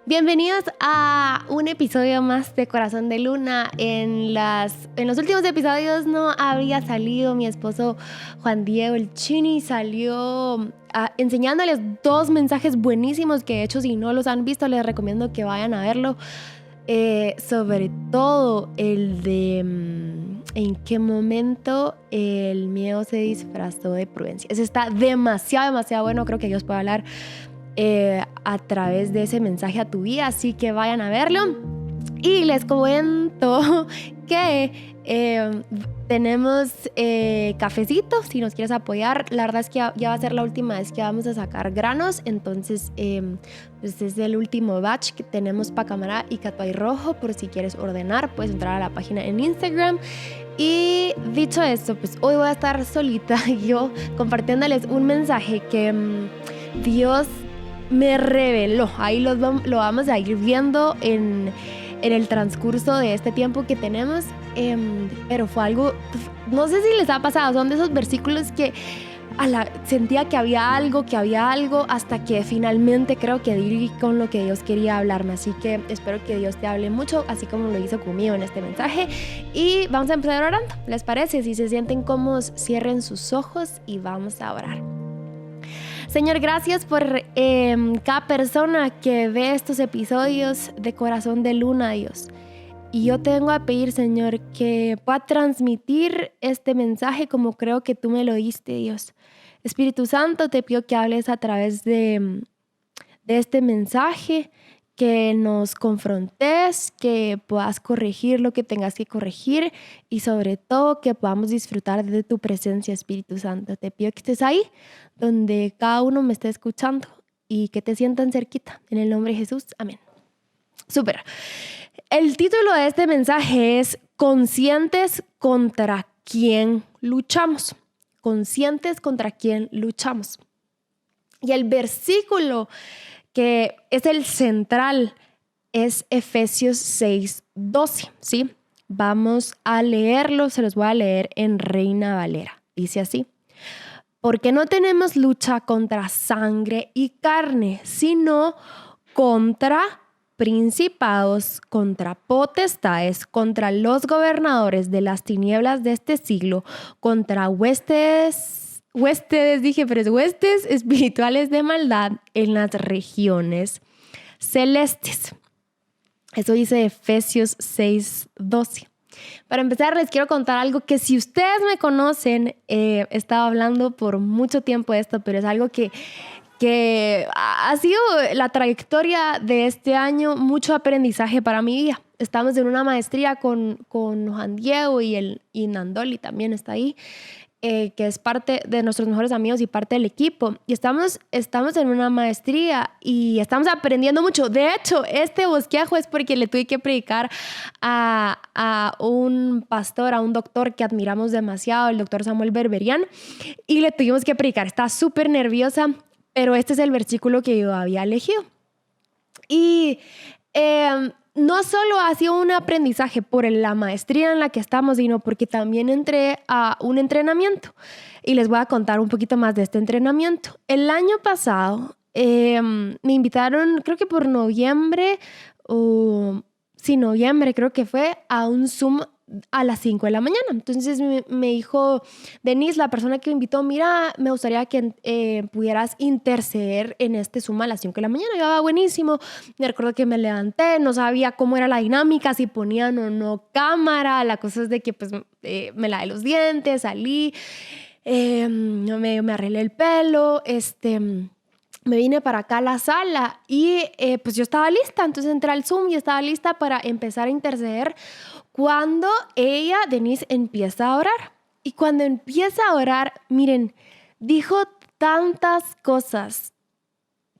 Bienvenidos a un episodio más de Corazón de Luna. En los últimos episodios no había salido mi esposo Juan Diego, el Chini, salió enseñándoles 2 mensajes buenísimos que de hecho si no los han visto les recomiendo que vayan a verlo. Sobre todo el de en qué momento el miedo se disfrazó de prudencia. Ese está demasiado bueno. Creo que Dios puede hablar a través de ese mensaje a tu vida, así que vayan a verlo. Y les comento que tenemos cafecito si nos quieres apoyar. La verdad es que ya va a ser la última vez que vamos a sacar granos, entonces pues es el último batch que tenemos Pacamara y Catuay Rojo. Por si quieres ordenar, puedes entrar a la página en Instagram. Y dicho esto, pues hoy voy a estar solita yo compartiéndoles un mensaje que Dios me reveló. Ahí lo vamos a ir viendo en el transcurso de este tiempo que tenemos, pero fue algo, no sé si les ha pasado, son de esos versículos que sentía que había algo, hasta que finalmente creo que di con lo que Dios quería hablarme. Así que espero que Dios te hable mucho, así como lo hizo conmigo en este mensaje. Y vamos a empezar orando, ¿les parece? Si se sienten cómodos, cierren sus ojos y vamos a orar. Señor, gracias por cada persona que ve estos episodios de Corazón de Luna, Dios. Y yo te vengo a pedir, Señor, que pueda transmitir este mensaje como creo que tú me lo diste, Dios. Espíritu Santo, te pido que hables a través de este mensaje, que nos confrontes, que puedas corregir lo que tengas que corregir y sobre todo que podamos disfrutar de tu presencia, Espíritu Santo. Te pido que estés ahí donde cada uno me esté escuchando y que te sientan cerquita. En el nombre de Jesús, amén. Súper. El título de este mensaje es Conscientes contra quién luchamos. Conscientes contra quién luchamos. Y el versículo que es el central es Efesios 6:12, ¿sí? Vamos a leerlo, se los voy a leer en Reina Valera. Dice así: porque no tenemos lucha contra sangre y carne, sino contra principados, contra potestades, contra los gobernadores de las tinieblas de este siglo, contra huestes espirituales de maldad en las regiones celestes. Eso dice Efesios 6:12. Para empezar, les quiero contar algo que si ustedes me conocen, he estado hablando por mucho tiempo de esto, pero es algo que ha sido la trayectoria de este año, mucho aprendizaje para mi vida. Estamos en una maestría con Juan Diego y Nandoli también está ahí, que es parte de nuestros mejores amigos y parte del equipo. Y estamos en una maestría y estamos aprendiendo mucho. De hecho, este bosquejo es porque le tuve que predicar a un pastor, a un doctor que admiramos demasiado, el doctor Samuel Berberian, y le tuvimos que predicar. Está súper nerviosa, pero este es el versículo que yo había elegido. Y no solo ha sido un aprendizaje por la maestría en la que estamos, sino porque también entré a un entrenamiento. Y les voy a contar un poquito más de este entrenamiento. El año pasado me invitaron, creo que por noviembre creo que fue, a un Zoom a las 5 de la mañana. Entonces me dijo Denise, la persona que me invitó, mira, me gustaría que pudieras interceder en este Zoom a las 5 de la mañana. Yo, buenísimo. Me recuerdo que me levanté, no sabía cómo era la dinámica, si ponían o no cámara. La cosa es de que pues me lavé los dientes, salí, me arreglé el pelo, me vine para acá a la sala y pues yo estaba lista. Entonces entré al Zoom y estaba lista para empezar a interceder cuando Denise, empieza a orar. Y cuando empieza a orar, miren, dijo tantas cosas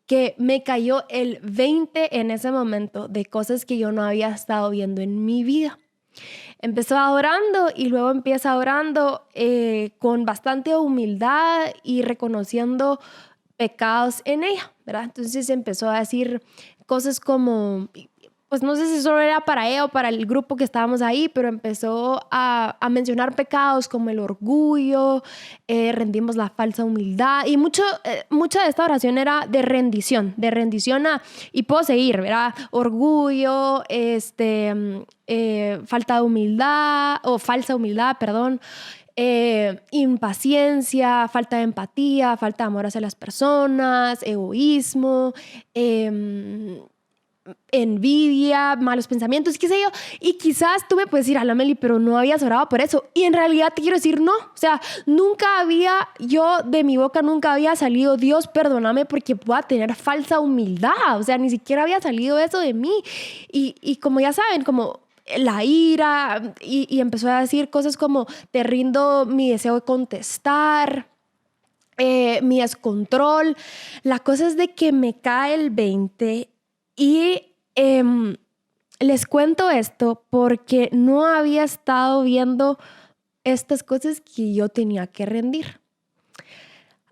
que me cayó el 20 en ese momento de cosas que yo no había estado viendo en mi vida. Empezó orando y luego empieza orando con bastante humildad y reconociendo pecados en ella, ¿verdad? Entonces empezó a decir cosas como, pues no sé si solo era para ella o para el grupo que estábamos ahí, pero empezó a mencionar pecados como el orgullo, rendimos la falsa humildad, y mucha de esta oración era de rendición y puedo seguir, ¿verdad? Orgullo, falta de humildad, o falsa humildad, perdón. Impaciencia, falta de empatía, falta de amor hacia las personas, egoísmo, envidia, malos pensamientos, qué sé yo. Y quizás tú me puedes decir, Meli, pero no habías orado por eso. Y en realidad te quiero decir, no. O sea, de mi boca nunca había salido, Dios, perdóname porque pueda tener falsa humildad. O sea, ni siquiera había salido eso de mí. Y como ya saben, como la ira, y empezó a decir cosas como, te rindo mi deseo de contestar, mi descontrol. La cosa es de que me cae el 20 y les cuento esto porque no había estado viendo estas cosas que yo tenía que rendir.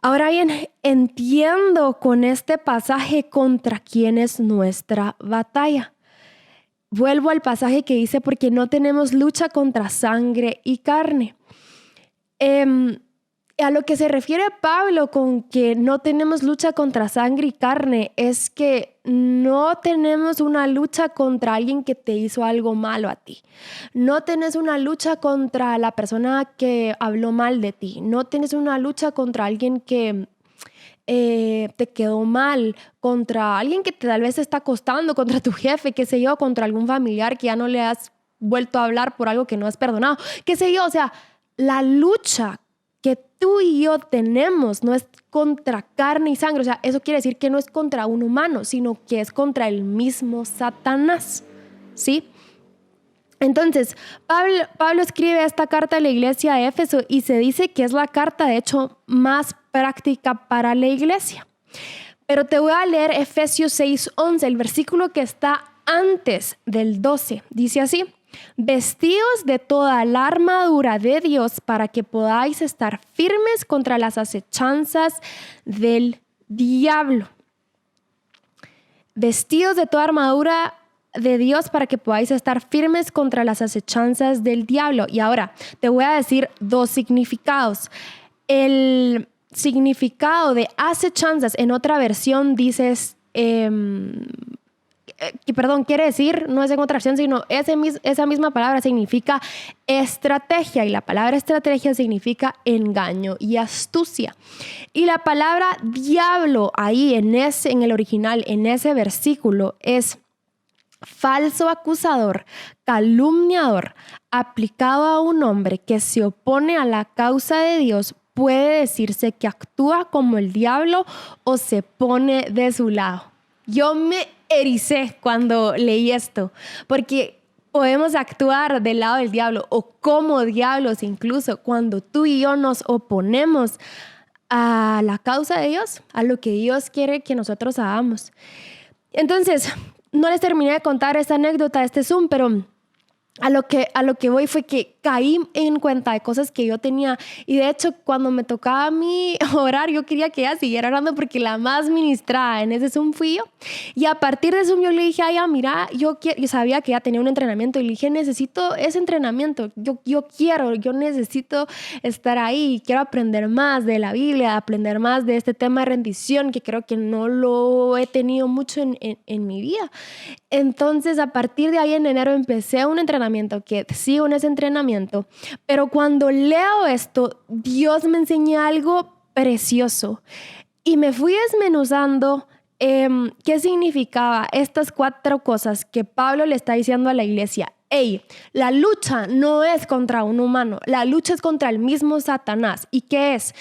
Ahora bien, entiendo con este pasaje contra quién es nuestra batalla. Vuelvo al pasaje que dice, porque no tenemos lucha contra sangre y carne. A lo que se refiere Pablo con que no tenemos lucha contra sangre y carne es que no tenemos una lucha contra alguien que te hizo algo malo a ti. No tienes una lucha contra la persona que habló mal de ti. No tienes una lucha contra alguien que te quedó mal, contra alguien que tal vez te está costando, contra tu jefe, qué sé yo, contra algún familiar que ya no le has vuelto a hablar por algo que no has perdonado, qué sé yo. O sea, la lucha que tú y yo tenemos no es contra carne y sangre. O sea, eso quiere decir que no es contra un humano, sino que es contra el mismo Satanás, ¿sí? Entonces, Pablo escribe esta carta a la iglesia de Éfeso y se dice que es la carta, de hecho, más práctica para la iglesia. Pero te voy a leer Efesios 6:11, el versículo que está antes del 12. Dice así: vestidos de toda la armadura de Dios para que podáis estar firmes contra las acechanzas del diablo. Vestidos de toda armadura de Dios para que podáis estar firmes contra las acechanzas del diablo. Y ahora te voy a decir dos significados. El significado de acechanzas en otra versión dices, quiere decir, no es en otra versión, sino esa misma palabra significa estrategia, y la palabra estrategia significa engaño y astucia. Y la palabra diablo ahí en el original, en ese versículo, es falso acusador, calumniador, aplicado a un hombre que se opone a la causa de Dios. Puede decirse que actúa como el diablo o se pone de su lado. Yo me ericé cuando leí esto, porque podemos actuar del lado del diablo o como diablos incluso cuando tú y yo nos oponemos a la causa de Dios, a lo que Dios quiere que nosotros hagamos. Entonces, no les terminé de contar esta anécdota de este Zoom, pero a lo que voy fue que caí en cuenta de cosas que yo tenía, y de hecho cuando me tocaba a mí orar yo quería que ella siguiera orando porque la más ministrada en ese Zoom fui yo, y a partir de Zoom yo le dije a ella, mira, yo sabía que ella tenía un entrenamiento y le dije, necesito ese entrenamiento, yo necesito estar ahí, quiero aprender más de la Biblia, aprender más de este tema de rendición que creo que no lo he tenido mucho en mi vida. Entonces a partir de ahí en enero empecé un entrenamiento que sigo en ese entrenamiento, pero cuando leo esto, Dios me enseña algo precioso y me fui desmenuzando qué significaba estas 4 cosas que Pablo le está diciendo a la iglesia. La lucha no es contra un humano, la lucha es contra el mismo Satanás. ¿Y qué es?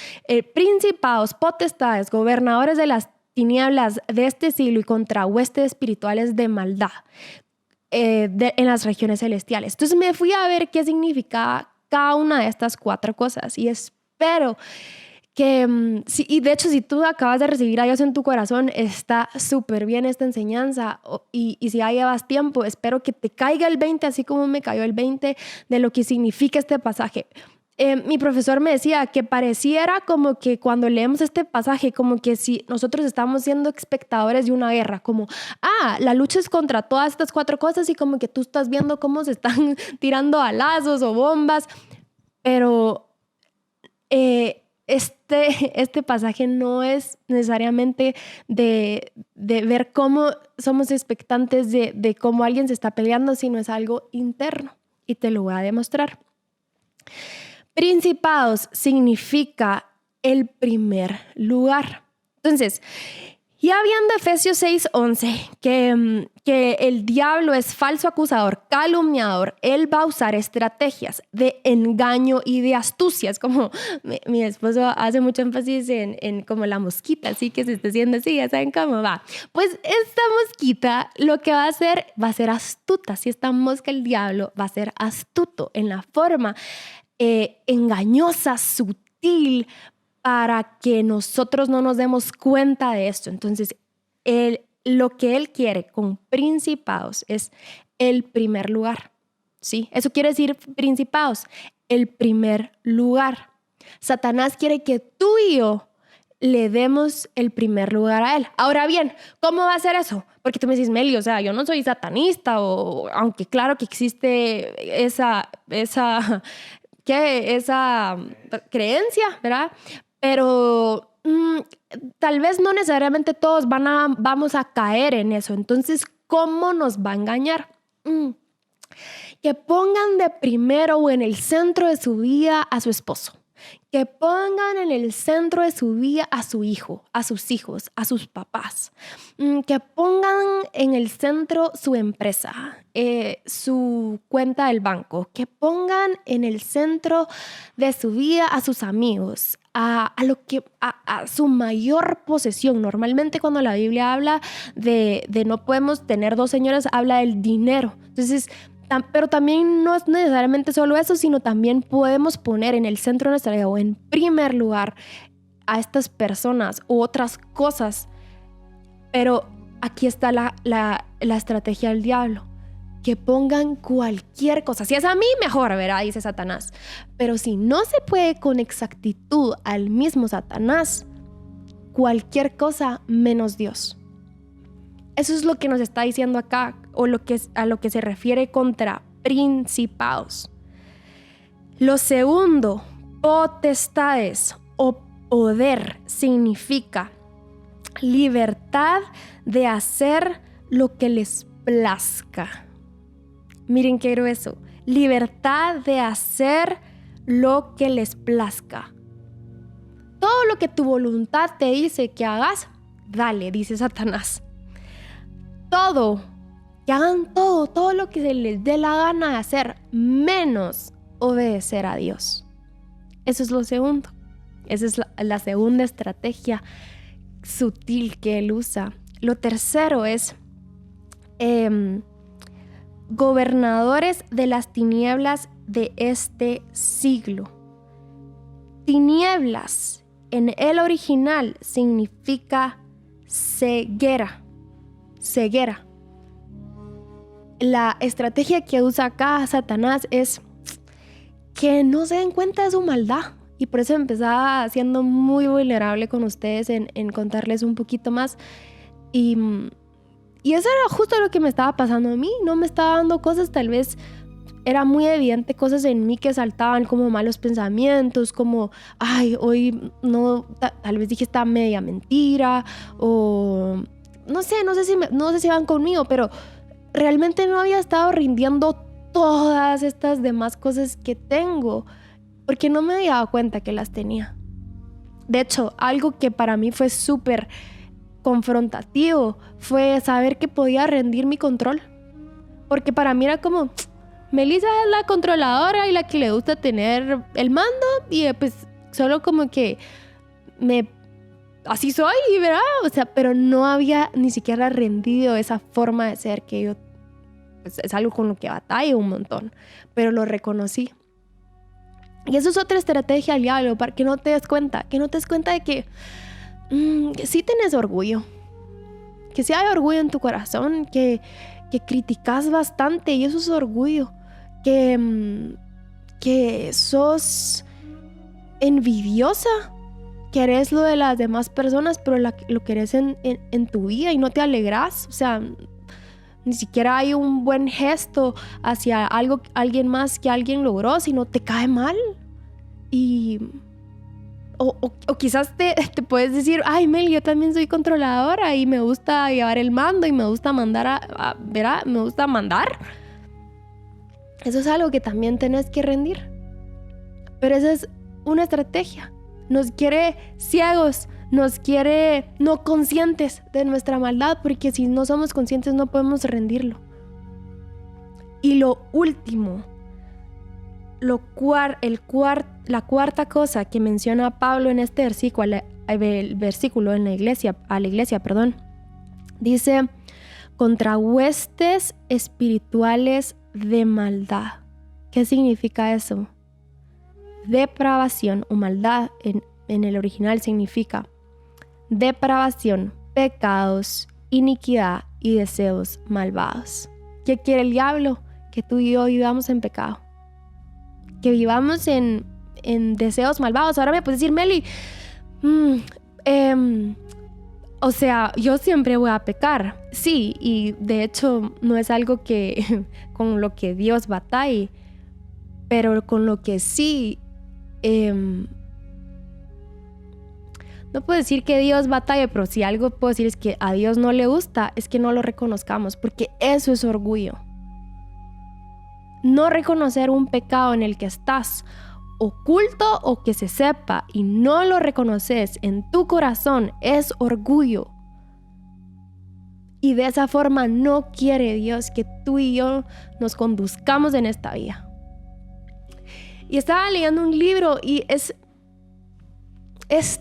Principados, potestades, gobernadores de las tinieblas de este siglo y contra huestes espirituales de maldad en las regiones celestiales. Entonces me fui a ver qué significaba cada una de estas 4 cosas, y espero que, y de hecho si tú acabas de recibir a Dios en tu corazón, está súper bien esta enseñanza, y si ya llevas tiempo, espero que te caiga el 20, así como me cayó el 20 de lo que significa este pasaje. mi profesor me decía que pareciera como que cuando leemos este pasaje, como que si nosotros estamos siendo espectadores de una guerra, como, la lucha es contra todas estas 4 cosas y como que tú estás viendo cómo se están tirando balazos o bombas, pero este pasaje no es necesariamente de ver cómo somos expectantes de cómo alguien se está peleando, sino es algo interno y te lo voy a demostrar. Principados significa el primer lugar. Entonces, ya viendo Efesios 6:11, que el diablo es falso acusador, calumniador, él va a usar estrategias de engaño y de astucias, como mi esposo hace mucho énfasis en como la mosquita, así que se está haciendo así, ya saben cómo va. Pues esta mosquita lo que va a hacer astuta. Si esta mosca, el diablo, va a ser astuto en la forma engañosa, sutil, para que nosotros no nos demos cuenta de esto. Entonces, lo que él quiere con principados es el primer lugar, ¿sí? Eso quiere decir principados, el primer lugar. Satanás quiere que tú y yo le demos el primer lugar a él. Ahora bien, ¿cómo va a ser eso? Porque tú me dices, Meli, o sea, yo no soy satanista, o aunque claro que existe esa creencia, ¿verdad? Pero tal vez no necesariamente todos vamos a caer en eso. Entonces, ¿cómo nos va a engañar? Que pongan de primero o en el centro de su vida a su esposo. Que pongan en el centro de su vida a su hijo, a sus hijos, a sus papás. Que pongan en el centro su empresa, su cuenta del banco. Que pongan en el centro de su vida a sus amigos, a su mayor posesión. Normalmente cuando la Biblia habla de no podemos tener 2 señores, habla del dinero. Entonces, pero también no es necesariamente solo eso, sino también podemos poner en el centro de nuestra vida o en primer lugar a estas personas u otras cosas. Pero aquí está la estrategia del diablo. Que pongan cualquier cosa. Si es a mí, mejor, ¿verdad? Dice Satanás. Pero si no se puede con exactitud al mismo Satanás, cualquier cosa menos Dios. Eso es lo que nos está diciendo acá, o a lo que se refiere contra principados. Lo segundo, potestades o poder, significa libertad de hacer lo que les plazca. Miren qué grueso. Libertad de hacer lo que les plazca. Todo lo que tu voluntad te dice que hagas, dale, dice Satanás. Que hagan todo lo que se les dé la gana de hacer, menos obedecer a Dios. Eso es lo segundo. Esa es la segunda estrategia sutil que él usa. Lo tercero es gobernadores de las tinieblas de este siglo. Tinieblas en el original significa ceguera. La estrategia que usa acá Satanás es que no se den cuenta de su maldad. Y por eso empezaba siendo muy vulnerable con ustedes en contarles un poquito más. Y eso era justo lo que me estaba pasando a mí. No me estaba dando cosas, tal vez era muy evidente cosas en mí que saltaban, como malos pensamientos, como, hoy no, tal vez dije esta media mentira, o no sé si van conmigo, pero realmente no había estado rindiendo todas estas demás cosas que tengo, porque no me había dado cuenta que las tenía. De hecho, algo que para mí fue súper confrontativo fue saber que podía rendir mi control. Porque para mí era como, Melissa es la controladora y la que le gusta tener el mando, y pues solo como que así soy, ¿verdad? O sea, pero no había ni siquiera rendido esa forma de ser que yo, pues, es algo con lo que batallo un montón, pero lo reconocí. Y eso es otra estrategia al diablo, para que no te des cuenta, de que sí tienes orgullo, que sí hay orgullo en tu corazón, que criticas bastante, y eso es orgullo, que que sos envidiosa, querés lo de las demás personas, pero lo querés en tu vida y no te alegras. O sea, ni siquiera hay un buen gesto hacia alguien más que alguien logró, sino te cae mal. O quizás te puedes decir, ay, Mel, yo también soy controladora y me gusta llevar el mando y me gusta mandar me gusta mandar. Eso es algo que también tenés que rendir. Pero esa es una estrategia. Nos quiere ciegos, nos quiere no conscientes de nuestra maldad, porque si no somos conscientes no podemos rendirlo. Y lo último, la cuarta cosa que menciona Pablo en este versículo, a la iglesia, dice, contra huestes espirituales de maldad. ¿Qué significa eso? Depravación o maldad en el original significa depravación, pecados, iniquidad y deseos malvados. ¿Qué quiere el diablo? Que tú y yo vivamos en pecado, que vivamos en deseos malvados. Ahora me puedes decir, Meli, o sea, yo siempre voy a pecar. Sí, y de hecho no es algo que con lo que Dios batalle, pero con lo que sí, no puedo decir que Dios batalle, pero si algo puedo decir es que a Dios no le gusta, es que no lo reconozcamos, porque eso es orgullo. No reconocer un pecado en el que estás oculto o que se sepa y no lo reconoces en tu corazón es orgullo. Y de esa forma no quiere Dios que tú y yo nos conduzcamos en esta vida. Y estaba leyendo un libro y es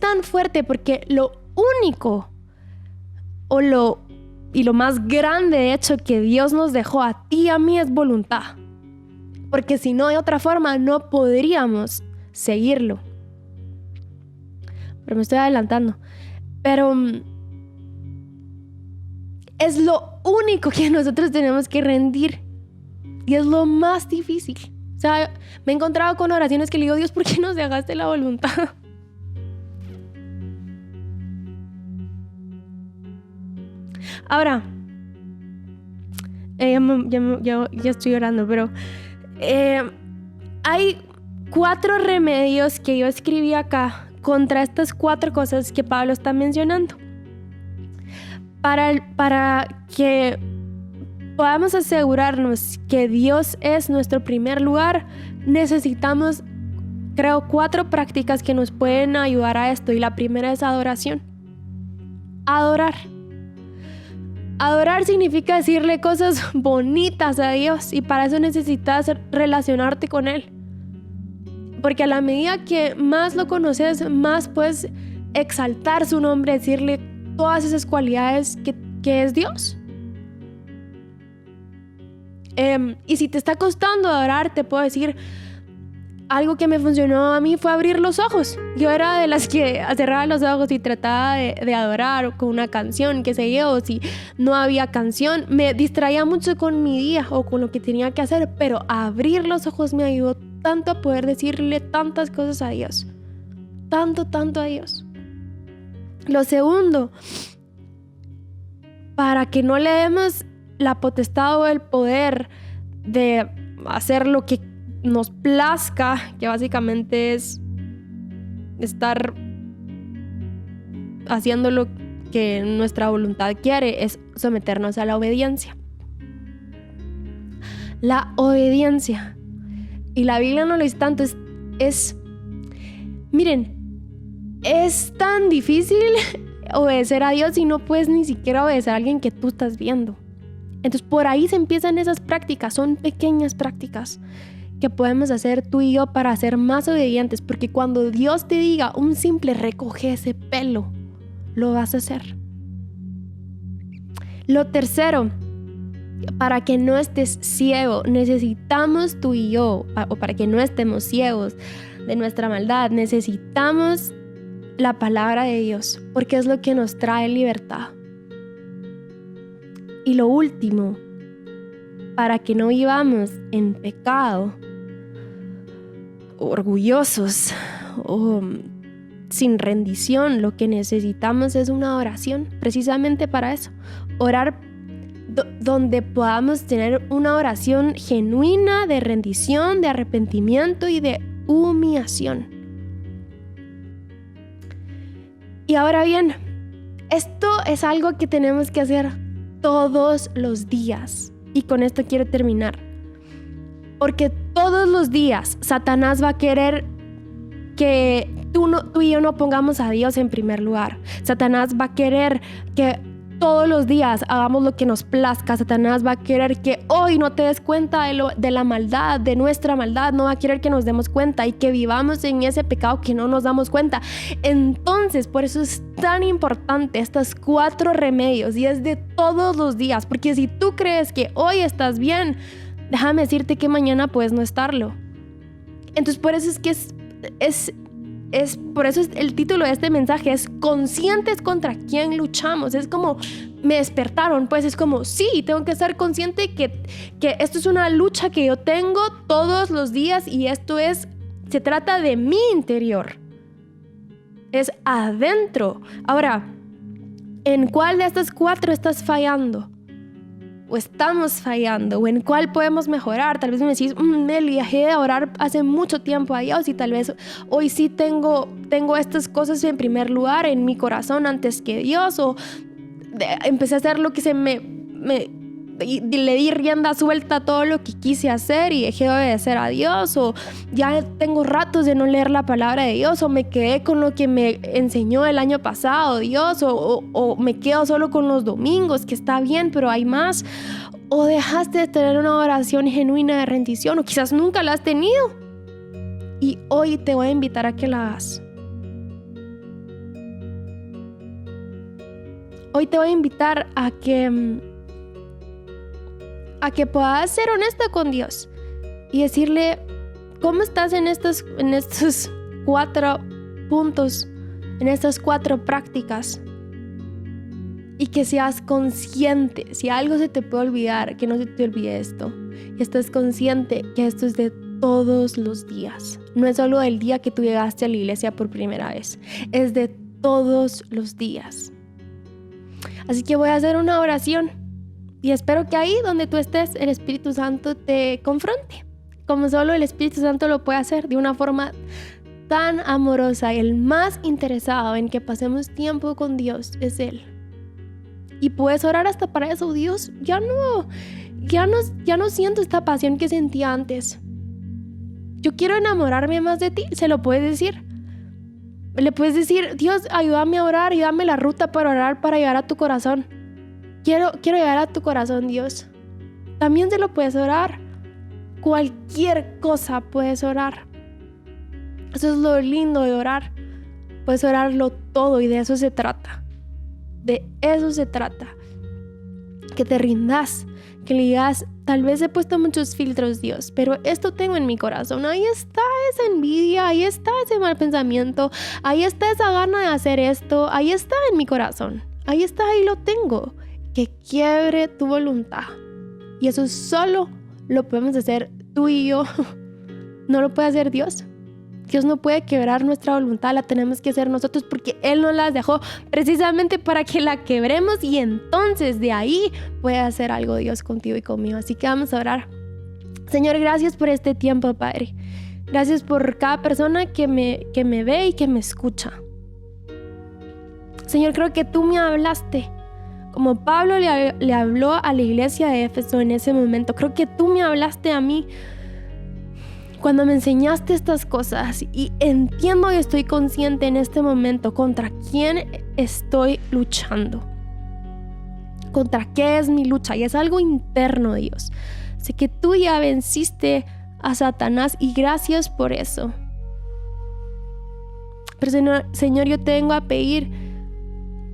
tan fuerte porque lo único y lo más grande de hecho que Dios nos dejó a ti y a mí es voluntad. Porque si no, de otra forma, no podríamos seguirlo. Pero me estoy adelantando. Pero es lo único que nosotros tenemos que rendir. Y es lo más difícil. O sea, me he encontrado con oraciones que le digo, Dios, ¿por qué nos dejaste la voluntad? Ahora, ya estoy orando, pero hay 4 remedios que yo escribí acá contra estas 4 cosas que Pablo está mencionando. Para que podamos asegurarnos que Dios es nuestro primer lugar, necesitamos, creo, 4 prácticas que nos pueden ayudar a esto. Y la primera es adoración. Adorar significa decirle cosas bonitas a Dios y para eso necesitas relacionarte con Él. Porque a la medida que más lo conoces, más puedes exaltar su nombre, decirle todas esas cualidades que es Dios. Y si te está costando adorar, te puedo decir, algo que me funcionó a mí fue abrir los ojos. Yo era de las que cerraba los ojos y trataba de adorar con una canción, qué sé yo, o si no había canción, me distraía mucho con mi día o con lo que tenía que hacer, pero abrir los ojos me ayudó tanto a poder decirle tantas cosas a Dios. Tanto a Dios. Lo segundo, para que no le demos la potestad o el poder de hacer lo que nos plazca, que básicamente es estar haciendo lo que nuestra voluntad quiere, es someternos a la obediencia. La obediencia. Y la Biblia no lo dice tanto, miren, es tan difícil obedecer a Dios y no puedes ni siquiera obedecer a alguien que tú estás viendo. Entonces por ahí se empiezan esas prácticas, son pequeñas prácticas que podemos hacer tú y yo para ser más obedientes, porque cuando Dios te diga un simple recoge ese pelo, lo vas a hacer. Lo tercero, para que no estés ciego, necesitamos tú y yo, o para que no estemos ciegos de nuestra maldad, necesitamos la palabra de Dios, porque es lo que nos trae libertad. Y lo último, para que no vivamos en pecado, orgullosos o sin rendición. Lo que necesitamos es una oración, precisamente para eso. Orar donde podamos tener una oración genuina de rendición, de arrepentimiento y de humillación. Y ahora bien, esto es algo que tenemos que hacer todos los días. Y con esto quiero terminar. Porque todos los días Satanás va a querer que tú y yo no pongamos a Dios en primer lugar. Satanás va a querer que todos los días hagamos lo que nos plazca. Satanás va a querer que hoy no te des cuenta de la maldad, de nuestra maldad. No va a querer que nos demos cuenta y que vivamos en ese pecado que no nos damos cuenta. Entonces, por eso es tan importante estos 4 remedios, y es de todos los días. Porque si tú crees que hoy estás bien, déjame decirte que mañana puedes no estarlo. Entonces, por eso es que por eso es el título de este mensaje, es conscientes contra quién luchamos. Es como, me despertaron, pues es como, sí, tengo que ser consciente que esto es una lucha que yo tengo todos los días, y se trata de mi interior, es adentro. Ahora, ¿en cuál de estas 4 estás fallando? ¿O estamos fallando? ¿O en cuál podemos mejorar? Tal vez me decís, Meli, dejé de orar hace mucho tiempo a Dios, y tal vez hoy sí tengo estas cosas en primer lugar en mi corazón antes que Dios, o empecé a hacer lo que le di rienda suelta a todo lo que quise hacer y dejé de obedecer a Dios, o ya tengo ratos de no leer la palabra de Dios, o me quedé con lo que me enseñó el año pasado Dios, o me quedo solo con los domingos, que está bien, pero hay más. O dejaste de tener una oración genuina de rendición, o quizás nunca la has tenido, y hoy te voy a invitar a que la hagas. Hoy te voy a invitar a que puedas ser honesta con Dios y decirle cómo estás en estos 4 puntos, en estas 4 prácticas, y que seas consciente. Si algo se te puede olvidar, que no se te olvide esto, y estés consciente que esto es de todos los días. No es solo el día que tú llegaste a la iglesia por primera vez, es de todos los días. Así que voy a hacer una oración, y espero que ahí donde tú estés, el Espíritu Santo te confronte, como solo el Espíritu Santo lo puede hacer, de una forma tan amorosa. El más interesado en que pasemos tiempo con Dios es Él. Y puedes orar hasta para eso. Dios, ya no siento esta pasión que sentía antes. Yo quiero enamorarme más de ti. Se lo puedes decir. Le puedes decir, Dios, ayúdame a orar, ayúdame la ruta para orar, para llegar a tu corazón. Quiero llegar a tu corazón, Dios. También se lo puedes orar. Cualquier cosa puedes orar. Eso es lo lindo de orar. Puedes orarlo todo, y de eso se trata. De eso se trata. Que te rindas, que le digas, tal vez he puesto muchos filtros, Dios, pero esto tengo en mi corazón. Ahí está esa envidia, ahí está ese mal pensamiento, ahí está esa gana de hacer esto, ahí está en mi corazón. Ahí está, ahí lo tengo. Que quiebre tu voluntad. Y eso solo lo podemos hacer tú y yo. No lo puede hacer Dios. Dios no puede quebrar nuestra voluntad, la tenemos que hacer nosotros, porque Él nos las dejó precisamente para que la quebremos, y entonces de ahí puede hacer algo Dios contigo y conmigo. Así que vamos a orar. Señor, gracias por este tiempo, Padre. Gracias por cada persona que me ve y que me escucha. Señor, creo que tú me hablaste como Pablo le habló a la iglesia de Éfeso en ese momento. Creo que tú me hablaste a mí cuando me enseñaste estas cosas, y entiendo y estoy consciente en este momento contra quién estoy luchando, contra qué es mi lucha, y es algo interno, Dios. Sé que tú ya venciste a Satanás, y gracias por eso. Pero Señor, yo te vengo a pedir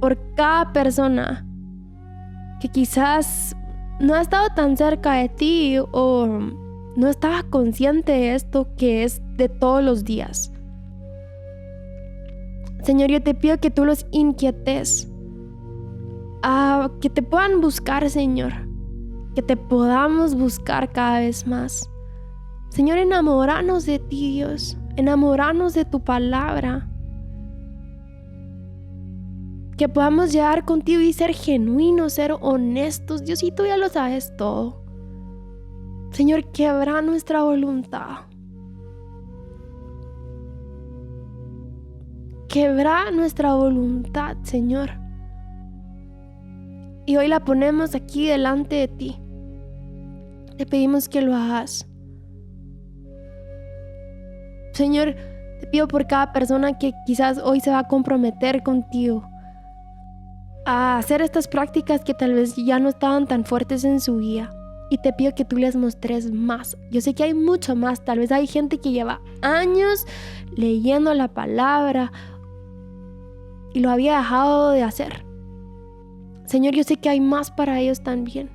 por cada persona que quizás no ha estado tan cerca de ti, o no estaba consciente de esto que es de todos los días. Señor, yo te pido que tú los inquietes, que te puedan buscar, Señor, que te podamos buscar cada vez más, Señor, enamoranos de ti, Dios. Enamoranos de tu palabra. Que podamos llegar contigo y ser genuinos, ser honestos. Diosito, ya lo sabes todo. Señor, quebra nuestra voluntad. Quebra nuestra voluntad, Señor. Y hoy la ponemos aquí delante de ti. Te pedimos que lo hagas. Señor, te pido por cada persona que quizás hoy se va a comprometer contigo a hacer estas prácticas que tal vez ya no estaban tan fuertes en su vida. Y te pido que tú les mostres más. Yo sé que hay mucho más. Tal vez hay gente que lleva años leyendo la palabra y lo había dejado de hacer. Señor, yo sé que hay más para ellos también.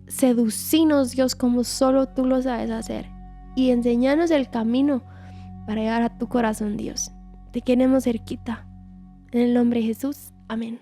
Seducinos, Dios, como solo tú lo sabes hacer. Y enséñanos el camino para llegar a tu corazón, Dios. Te queremos cerquita. En el nombre de Jesús. Amén.